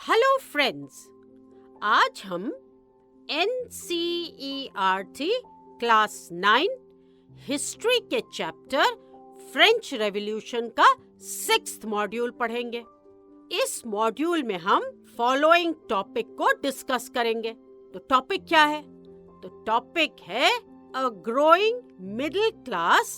Hello friends, आज हम NCERT class 9 history के चैप्टर फ्रेंच रेवोल्यूशन का 6th मॉड्यूल पढ़ेंगे। इस मॉड्यूल में हम फॉलोइंग टॉपिक को डिस्कस करेंगे। तो टॉपिक क्या है? तो टॉपिक है a growing middle class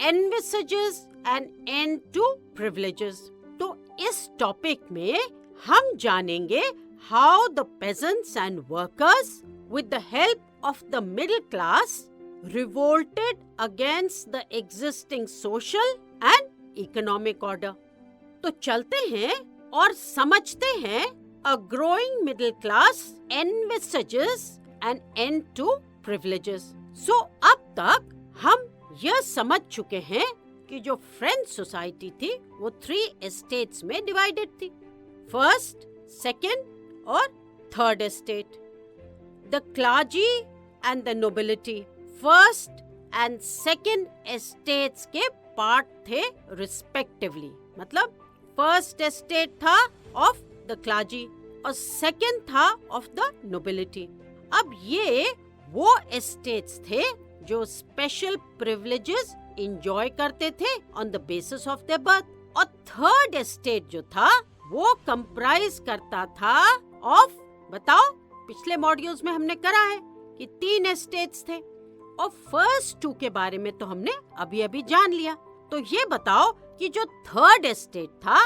envisages an end to privileges. तो इस टॉपिक में हम जानेंगे how the peasants and workers with the help of the middle class revolted against the existing social and economic order। तो चलते हैं और समझते हैं a growing middle class envisages an end to privileges। So अब तक हम यह समझ चुके हैं कि जो फ्रेंच सोसाइटी थी वो 3 स्टेट्स में डिवाइडेड थी, फर्स्ट, सेकेंड और third state. The clergy and the nobility first and second states के पार्ट थे रिस्पेक्टिवली। मतलब फर्स्ट स्टेट था ऑफ द क्लाजी और सेकेंड था ऑफ द नोबिलिटी। अब ये वो स्टेट्स थे जो स्पेशल प्रिविलेजेस एंजॉय करते थे on the basis of their birth, और थर्ड स्टेट जो था वो कंप्राइज करता था ऑफ, बताओ, पिछले मॉड्यूल्स में हमने करा है कि 3 स्टेट्स थे और फर्स्ट 2 के बारे में तो हमने अभी अभी जान लिया। तो ये बताओ कि जो थर्ड स्टेट था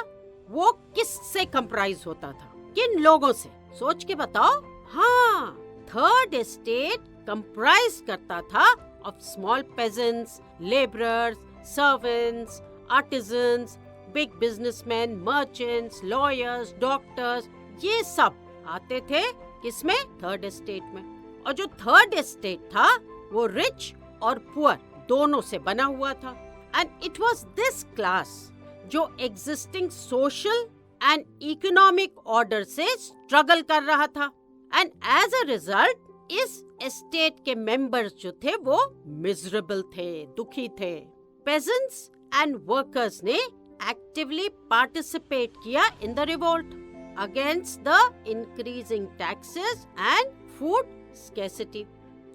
वो किससे कंप्राइज होता था, किन लोगों से? सोच के बताओ। हाँ, थर्ड स्टेट कंप्राइज करता था of small pageants, labourers, servants, artisans, big businessman, merchants, lawyers, doctors, ये सब आते थे किसमें? थर्ड स्टेट में। और जो थर्ड स्टेट था वो रिच और पुअर दोनों से बना हुआ था। And it was this class जो existing social and economic order से स्ट्रगल कर रहा था। एंड एज अ रिजल्ट इस स्टेट के मेंबर्स जो थे वो मिजरेबल थे, दुखी थे। पेजेंट्स एंड वर्कर्स ने एक्टिवली पार्टिसिपेट किया in the revolt against the increasing taxes and food scarcity.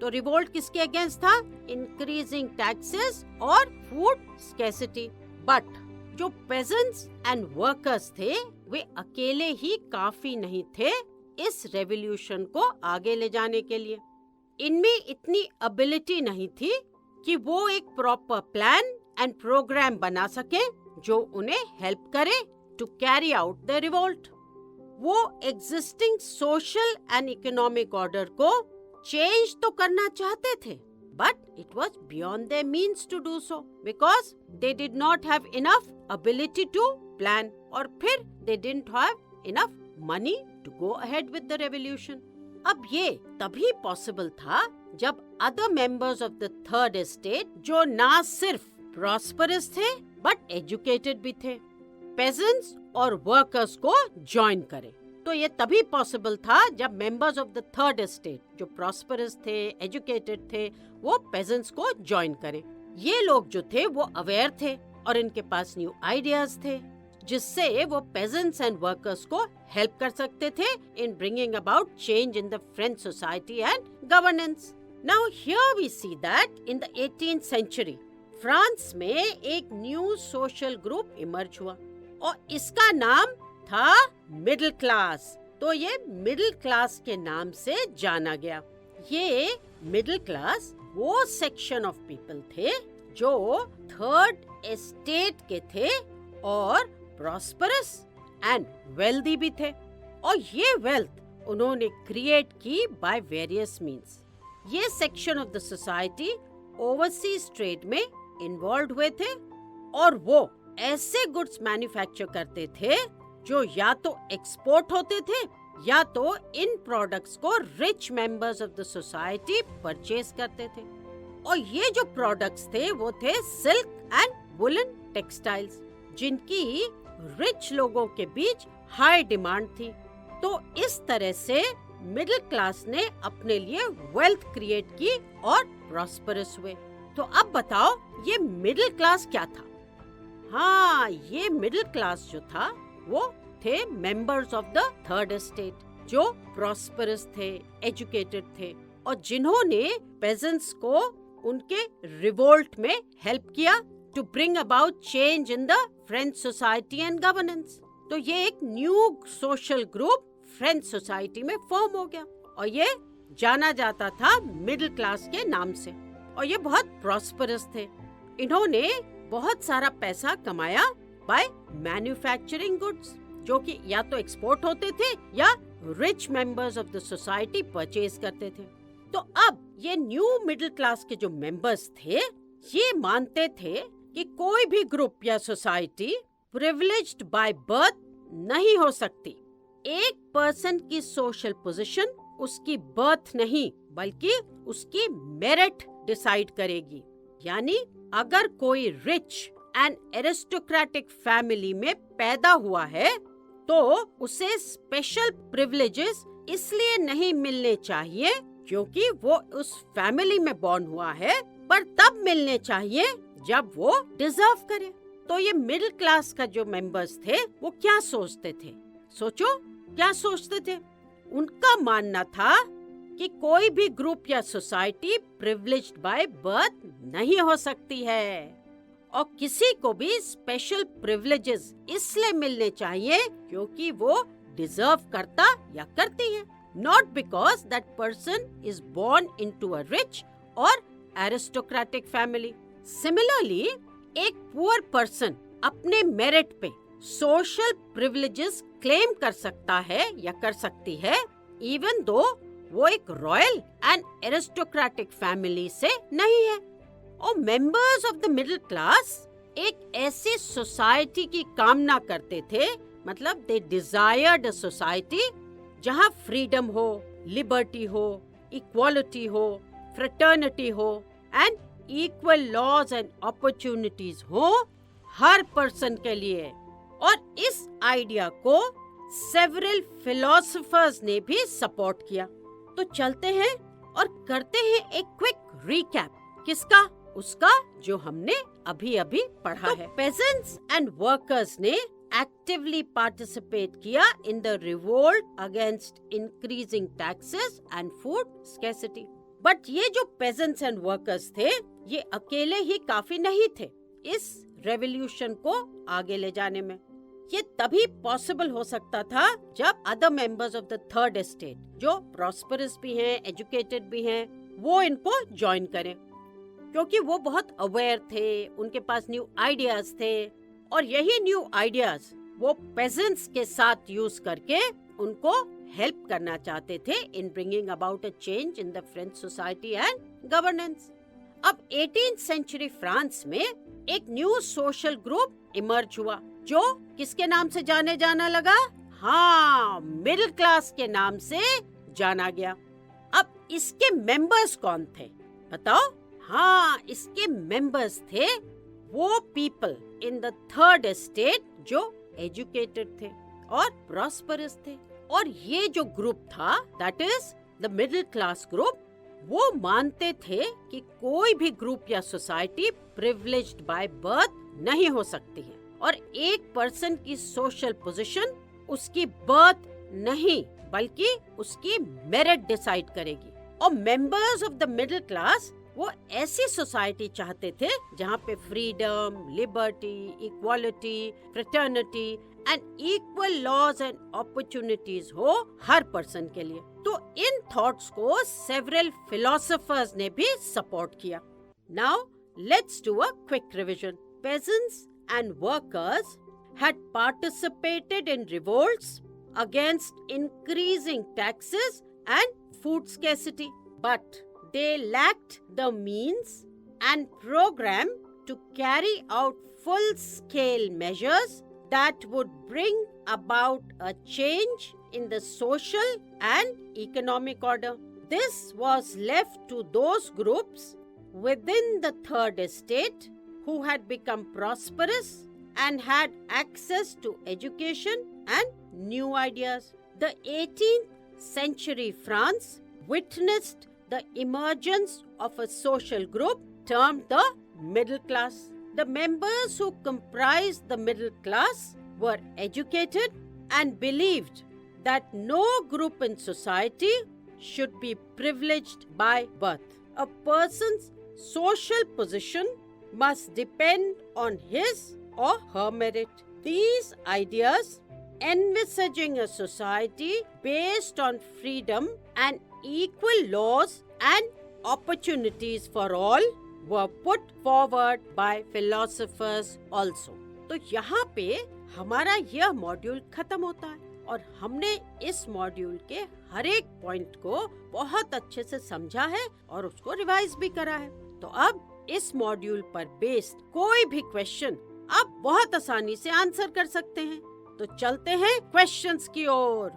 तो रिवोल्ट किसके अगेंस्ट था? इंक्रीजिंग टैक्सेस और फूड स्कैसिटी। बट जो पेजेंट्स एंड वर्कर्स थे वे अकेले ही काफी नहीं थे इस रेवोल्यूशन को आगे ले जाने के लिए। इनमें इतनी एबिलिटी नहीं थी कि वो एक प्रॉपर प्लान एंड प्रोग्राम बना सके जो उन्हें हेल्प करे to carry out the revolt. वो existing social and economic order को चेंज तो करना चाहते थे, but it was beyond their means to do so because they did not have enough ability to plan, और फिर they didn't have enough money to go ahead with the revolution. अब ये तभी पॉसिबल था जब other members of the third state, जो ना सिर्फ प्रॉस्परस थे बट एजुकेटेड भी थे, पेजेंट्स और वर्कर्स को ज्वाइन करें। तो ये तभी पॉसिबल था जब members of the third state जो प्रॉस्परस थे, एजुकेटेड थे, वो पेजेंट्स को ज्वाइन करें। ये लोग जो थे वो अवेयर थे और इनके पास न्यू आइडियाज थे जिससे वो पेजेंट्स एंड वर्कर्स को हेल्प कर सकते थे in bringing about change in the French society and governance. Now here we see that in the 18th century France में एक न्यू सोशल ग्रुप इमर्ज हुआ और इसका नाम था मिडिल क्लास। तो ये मिडिल क्लास के नाम से जाना गया। ये मिडिल क्लास वो सेक्शन ऑफ पीपल थे जो थर्ड स्टेट के थे और प्रॉस्परस एंड वेल्दी भी थे, और ये वेल्थ उन्होंने क्रिएट की बाय वेरियस मींस। ये section of the society overseas trade में इन्वॉल्व हुए थे और वो ऐसे गुड्स मैन्युफैक्चर करते थे जो या तो एक्सपोर्ट होते थे या तो इन प्रोडक्ट्स को rich members of the society purchase करते थे। और ये जो प्रोडक्ट्स थे वो थे सिल्क एंड वुलन टेक्सटाइल्स, जिनकी रिच लोगों के बीच हाई डिमांड थी। तो इस तरह से मिडिल क्लास ने अपने लिए वेल्थ क्रिएट की और प्रॉस्परस हुए। तो अब बताओ ये मिडिल क्लास क्या था? हाँ, ये मिडिल क्लास जो था वो थे members of the third estate, जो प्रॉस्परस थे, एजुकेटेड थे और जिन्होंने पेजेंट्स को उनके रिवोल्ट में हेल्प किया to bring about change in the French society and governance. तो ये एक new social group French society में फॉर्म हो गया और ये जाना जाता था मिडिल क्लास के नाम से और ये बहुत प्रॉस्परस थे। इन्होंने बहुत सारा पैसा कमाया बाय मैन्युफैक्चरिंग गुड्स, जो कि या तो एक्सपोर्ट होते थे या rich members of the society purchase करते थे। तो अब ये न्यू मिडिल क्लास के जो मेंबर्स थे ये मानते थे कि कोई भी ग्रुप या सोसाइटी प्रिविलेज्ड बाय बर्थ नहीं हो सकती। एक पर्सन की सोशल पोजीशन उसकी बर्थ नहीं बल्कि उसकी मेरिट डिसाइड करेगी। यानी अगर कोई रिच एंड एरिस्टोक्रेटिक फैमिली में पैदा हुआ है तो उसे स्पेशल प्रिविलेजेस इसलिए नहीं मिलने चाहिए क्योंकि वो उस फैमिली में बॉर्न हुआ है, पर तब मिलने चाहिए जब वो डिजर्व करे। तो ये मिडिल क्लास का जो मेंबर्स थे वो क्या सोचते थे? सोचो क्या सोचते थे? उनका मानना था कि कोई भी ग्रुप या सोसाइटी प्रिविलेज्ड बाय बर्थ नहीं हो सकती है और किसी को भी स्पेशल प्रिविलेजेस इसलिए मिलने चाहिए क्योंकि वो डिजर्व करता या करती है, not because that person is born into a rich और एरिस्टोक्रेटिक फैमिली। सिमिलरली एक पुअर पर्सन अपने मेरिट पे सोशल प्रिविलेजेस क्लेम कर सकता है या कर सकती है इवन दो वो एक रॉयल एंड एरिस्टोक्रेटिक फैमिली से नहीं है। और members of the middle class एक ऐसी सोसाइटी की कामना करते थे, मतलब दे डिजायर्ड अ सोसाइटी जहाँ फ्रीडम हो, लिबर्टी हो, इक्वालिटी हो, फ्रेटर्निटी हो and equal laws and opportunities हो हर पर्सन के लिए। और इस आइडिया को सेवरल फिलोसोफर्स ने भी सपोर्ट किया। तो चलते हैं और करते हैं एक क्विक रिकैप। किसका? उसका जो हमने अभी अभी पढ़ा है। पेजेंट्स एंड वर्कर्स ने एक्टिवली पार्टिसिपेट किया in the revolt against increasing taxes and food scarcity. But ये जो पेजेंट्स एंड वर्कर्स थे ये अकेले ही काफी नहीं थे इस रेवोल्यूशन को आगे ले जाने में। ये तभी पॉसिबल हो सकता था जब other members of the third estate जो प्रॉस्परस भी हैं, एजुकेटेड भी हैं, वो इनको ज्वाइन करें, क्योंकि वो बहुत अवेयर थे, उनके पास न्यू आइडियाज थे और यही न्यू आइडियाज वो पेजेंट्स के साथ यूज करके उनको हेल्प करना चाहते थे in bringing about a change in the French society and governance. अब 18th सेंचुरी फ्रांस में एक न्यू सोशल ग्रुप इमर्ज हुआ जो किसके नाम से जाने जाना लगा? हाँ, मिडिल क्लास के नाम से जाना गया। अब इसके मेंबर्स कौन थे बताओ? हाँ, इसके मेंबर्स थे वो people in the third estate जो एजुकेटेड थे और प्रॉस्परस थे। और ये जो ग्रुप था that is the middle class group, वो मानते थे कि कोई भी ग्रुप या सोसाइटी प्रिविलेज्ड बाय बर्थ नहीं हो सकती है और एक पर्सन की सोशल पोजीशन उसकी बर्थ नहीं बल्कि उसकी मेरिट डिसाइड करेगी। और members of the middle class वो ऐसी सोसाइटी चाहते थे जहाँ पे freedom, liberty, equality, fraternity and equal laws and opportunities हो हर पर्सन के लिए। तो इन थॉट्स को सेवरल फिलोसोफर्स ने भी सपोर्ट किया। Now let's do a quick revision. Peasants and workers had participated in revolts against increasing taxes and food scarcity, but they lacked the means and program to carry out full-scale measures that would bring about a change in the social and economic order. This was left to those groups within the third estate who had become prosperous and had access to education and new ideas. The 18th century France witnessed the emergence of a social group termed the middle class. The members who comprised the middle class were educated, and believed that no group in society should be privileged by birth. A person's social position must depend on his or her merit. These ideas, envisaging a society based on freedom and equal laws and opportunities for all, were put forward by philosophers also. तो यहाँ पे हमारा यह module खत्म होता है और हमने इस मॉड्यूल के हर एक पॉइंट को बहुत अच्छे से समझा है और उसको रिवाइज भी करा है। तो अब इस मॉड्यूल पर बेस्ड कोई भी क्वेश्चन आप बहुत आसानी से आंसर कर सकते हैं। तो चलते हैं क्वेश्चंस की ओर।